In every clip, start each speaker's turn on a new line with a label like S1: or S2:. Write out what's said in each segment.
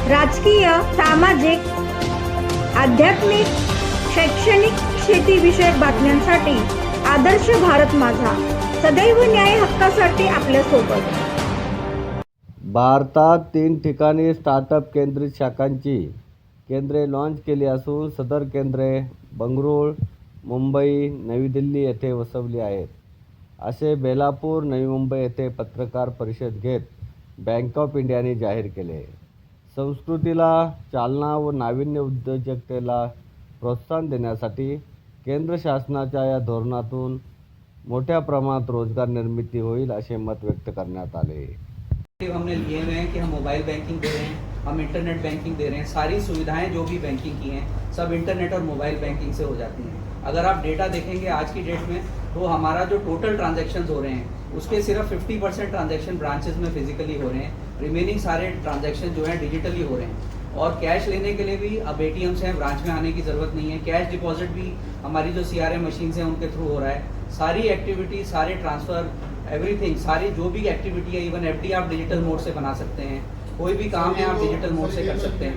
S1: राजकीय, सामाजिक, आध्यात्मिक, शैक्षणिक, शेतीविषयक बातम्यांसाठी आदर्श भारत माझा सदैव न्याय हक्कासाठी आपल्यासोबत.
S2: भारतात 3 ठिकाणी स्टार्टअप केंद्रित शाखांची केंद्रे लॉन्च केली असून सदर केंद्रे बंगळुरू, मुंबई, नवी दिल्ली येथे वसवली आहेत, असे बेलापूर, नवी मुंबई येथे पत्रकार परिषद घेत बँक ऑफ इंडियाने जाहीर केले. संस्कृतीला चालना व नाविन्य उद्योजकतेला प्रोत्साहन देण्यासाठी केंद्र शासनाच्या या धोरणातून मोठ्या प्रमाणात रोजगार निर्मिती होईल असे मत व्यक्त करण्यात आले.
S3: हमने लिए हुए हैं कि हम मोबाइल बैंकिंग दे रहे हैं, हम इंटरनेट बैंकिंग दे रहे हैं. सारी सुविधाएं जो भी बैंकिंग की हैं सब इंटरनेट और मोबाइल बैंकिंग से हो जाती हैं. अगर आप डेटा देखेंगे आज की डेट में तो हमारा जो टोटल ट्रांजैक्शंस हो रहे हैं उसके सिर्फ 50% ट्रांजैक्शन ब्रांचेस में फिजिकली हो रहे हैं. रिमेनिंग सारे ट्रांजैक्शन जो हैं डिजिटली हो रहे हैं. और कैश लेने के लिए भी अब ATMs हैं, ब्रांच में आने की ज़रूरत नहीं है. कैश डिपॉजिट भी हमारी जो CRM मशीन्स हैं उनके थ्रू हो रहा है. सारी एक्टिविटी, सारे ट्रांसफ़र, एवरीथिंग, सारी जो भी एक्टिविटी है, इवन FD आप डिजिटल मोड से बना सकते हैं. कोई भी काम है आप डिजिटल मोड से कर सकते हैं.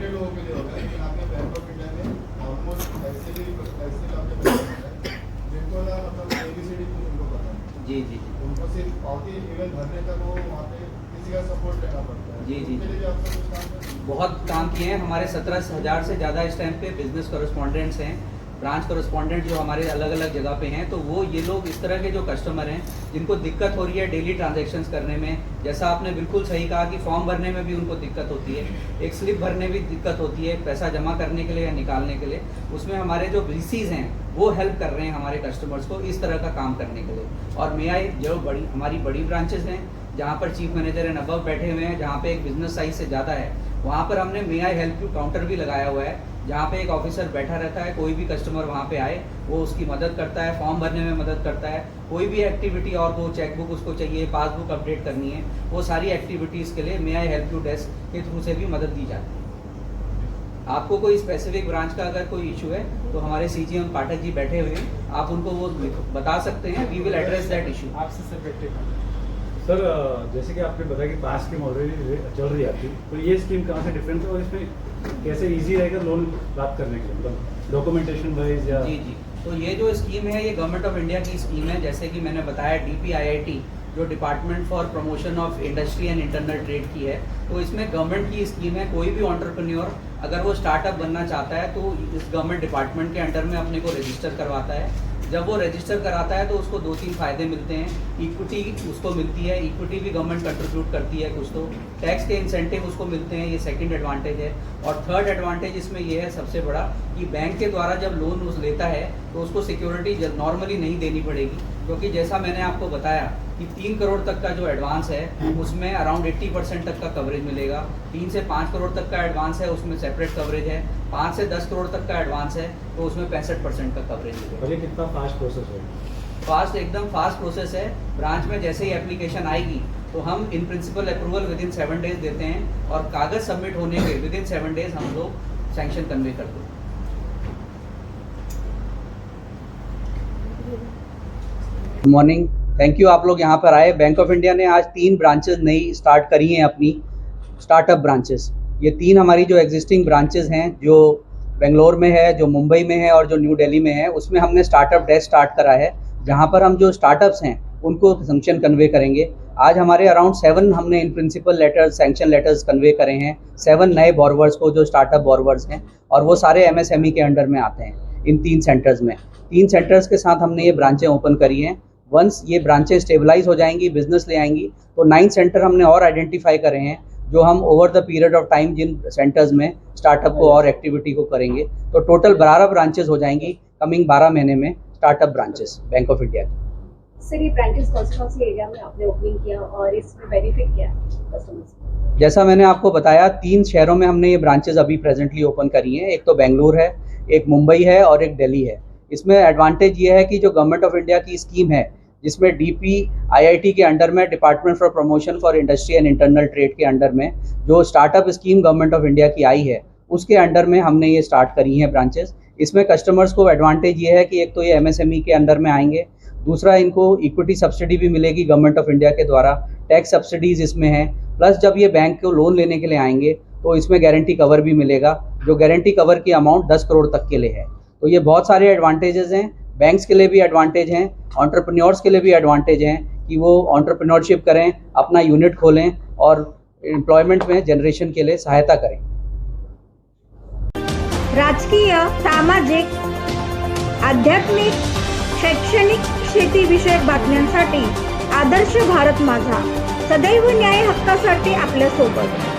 S3: जी जी जी
S4: उनको सिर्फ पावती इवन भरने तक वो वहाँ पे किसी का सपोर्ट लेना पड़ता है.
S3: जी जी
S4: उसके लिए भी आपको कुछ काम करना है?
S3: बहुत काम किए हैं. हमारे 17,000 से ज़्यादा इस टाइम पे बिजनेस कॉरेस्पॉन्डेंट्स हैं, ब्रांच कॉरेस्पॉन्डेंट जो हमारे अलग अलग जगह पे हैं. तो वो ये लोग इस तरह के जो कस्टमर हैं जिनको दिक्कत हो रही है डेली ट्रांजैक्शंस करने में, जैसा आपने बिल्कुल सही कहा कि फॉर्म भरने में भी उनको दिक्कत होती है, एक स्लिप भरने में भी दिक्कत होती है, पैसा जमा करने के लिए या निकालने के लिए, उसमें हमारे जो BCs हैं वो हेल्प कर रहे हैं हमारे कस्टमर्स को इस तरह का काम करने के लिए. और जो हमारी बड़ी ब्रांचेस हैं जहाँ पर चीफ मैनेजर एंड अबव बैठे हुए हैं, जहाँ पे एक बिजनेस साइज से ज़्यादा है, वहाँ पर हमने मे आई हेल्प यू काउंटर भी लगाया हुआ है, जहाँ पे एक ऑफिसर बैठा रहता है. कोई भी कस्टमर वहाँ पे आए वो उसकी मदद करता है, फॉर्म भरने में मदद करता है. कोई भी एक्टिविटी और वो चेकबुक उसको चाहिए, पासबुक अपडेट करनी है, वो सारी एक्टिविटीज़ के लिए मे आई हेल्प यू डेस्क के थ्रू से भी मदद दी जाती है. आपको कोई स्पेसिफिक ब्रांच का अगर कोई इशू है तो हमारे CGM पाठक जी बैठे हुए हैं, आप उनको वो बता सकते हैं. We will address that issue.
S5: आपसे सेपरेट सर, जैसे कि आपने बताया कि 5 स्कीम ऑलरेडी चल रही है आपकी, तो ये स्कीम कहाँ से डिफरेंट है और इसमें कैसे इजी रहेगा लोन प्राप्त करने के लिए, मतलब डॉक्यूमेंटेशन वाइज या?
S3: जी जी, तो ये जो स्कीम है ये गवर्नमेंट ऑफ इंडिया की स्कीम है. जैसे कि मैंने बताया DPIIT जो department for promotion of industry and internal trade की है, तो इसमें गवर्नमेंट की स्कीम है. कोई भी एंटरप्रेन्योर अगर वो स्टार्टअप बनना चाहता है तो इस गवर्नमेंट डिपार्टमेंट के अंडर में अपने को रजिस्टर करवाता है. जब वो रजिस्टर कराता है तो उसको 2-3 फ़ायदे मिलते हैं. इक्विटी उसको मिलती है, इक्विटी भी गवर्नमेंट कंट्रीब्यूट करती है कुछ. तो टैक्स के इंसेंटिव उसको मिलते हैं, ये सेकंड एडवांटेज है. और थर्ड एडवांटेज इसमें ये है सबसे बड़ा कि बैंक के द्वारा जब लोन उस लेता है तो उसको सिक्योरिटी नॉर्मली नहीं देनी पड़ेगी, क्योंकि जैसा मैंने आपको बताया कि 3 करोड़ तक का जो एडवांस है उसमें अराउंड 80% तक का कवरेज मिलेगा. 3 से 5 करोड़ तक का एडवांस है उसमें सेपरेट कवरेज है. 5 से 10 करोड़ तक का एडवांस है तो उसमें 65% का कवरेज मिलेगा.
S5: और ये कितना फास्ट प्रोसेस है?
S3: फास्ट, एकदम फास्ट प्रोसेस है. ब्रांच में जैसे ही एप्लीकेशन आएगी तो हम in principle approval within 7 days देते हैं और कागज़ सबमिट होने के विदिन 7 डेज हम लोग सैंक्शन कन्वे करते हैं. गुड मॉर्निंग, थैंक यू आप लोग यहाँ पर आए. बैंक ऑफ इंडिया ने आज 3 ब्रांचेस नई स्टार्ट करी हैं अपनी स्टार्टअप ब्रांचेस. ये 3 हमारी जो एग्जिस्टिंग ब्रांचेस हैं जो बेंगलोर में है, जो मुंबई में है और जो न्यू दिल्ली में है, उसमें हमने स्टार्टअप डेस्क स्टार्ट करा है, जहाँ पर हम जो स्टार्टअप्स हैं उनको सैंक्शन कन्वे करेंगे. आज हमारे अराउंड 7 हमने in principle letters, sanction letters convey करे हैं 7 नए बोरवर्स को जो स्टार्टअप बोरवर्स हैं, और वो सारे MSME के अंडर में आते हैं इन 3 सेंटर्स में. 3 सेंटर्स के साथ हमने ये ब्रांचें ओपन करी हैं. वंस ये ब्रांचें स्टेबलाइज हो जाएंगी, बिजनेस ले आएंगी, तो 9 सेंटर हमने और आइडेंटिफाई करे हैं जो हम over the period of time जिन सेंटर्स में स्टार्टअप को और एक्टिविटी को करेंगे. तो टोटल 12 ब्रांचेस हो जाएंगी कमिंग 12 महीने में, startup branches bank of India की.
S6: सर, ये ब्रांचेस कौन से एरिया में आपने ओपनिंग किया और इसमें बेनिफिट क्या है कस्टमर्स?
S3: जैसा मैंने आपको बताया 3 शहरों में हमने ये ब्रांचेस अभी प्रेजेंटली ओपन करी हैं. एक तो बेंगलुरु है, एक मुंबई है और एक दिल्ली है. इसमें एडवांटेज ये है कि जो गवर्नमेंट ऑफ इंडिया की स्कीम है जिसमें DPIIT के अंडर में, department for promotion for industry and internal trade के अंडर में जो startup scheme government of India की आई है, उसके अंडर में हमने ये स्टार्ट करी हैं ब्रांचेस. इसमें कस्टमर्स को एडवांटेज ये है कि एक तो ये MSME के अंडर में आएंगे, दूसरा इनको इक्विटी सब्सिडी भी मिलेगी गवर्नमेंट ऑफ इंडिया के द्वारा, टैक्स सब्सिडीज़ इसमें हैं. प्लस जब ये बैंक को लोन लेने के लिए आएंगे तो इसमें गारंटी कवर भी मिलेगा, जो गारंटी कवर की अमाउंट 10 करोड़ तक के लिए है। तो ये बहुत सारे एडवांटेजेस हैं, बैंक्स के लिए भी एडवांटेज हैं, एंटरप्रेन्योर्स के लिए भी एडवांटेज हैं कि वो एंटरप्रेन्योरशिप करें, अपना यूनिट खोलें और एम्प्लॉयमेंट में जनरेशन के लिए सहायता करें।
S1: राजकीय, सामाजिक, आध्यात्मिक, शैक्षणिक, शेतीविषयक बातम्यांसाठी आदर्श भारत माझा सदैव न्याय हक्कासाठी आपल्या सोबत।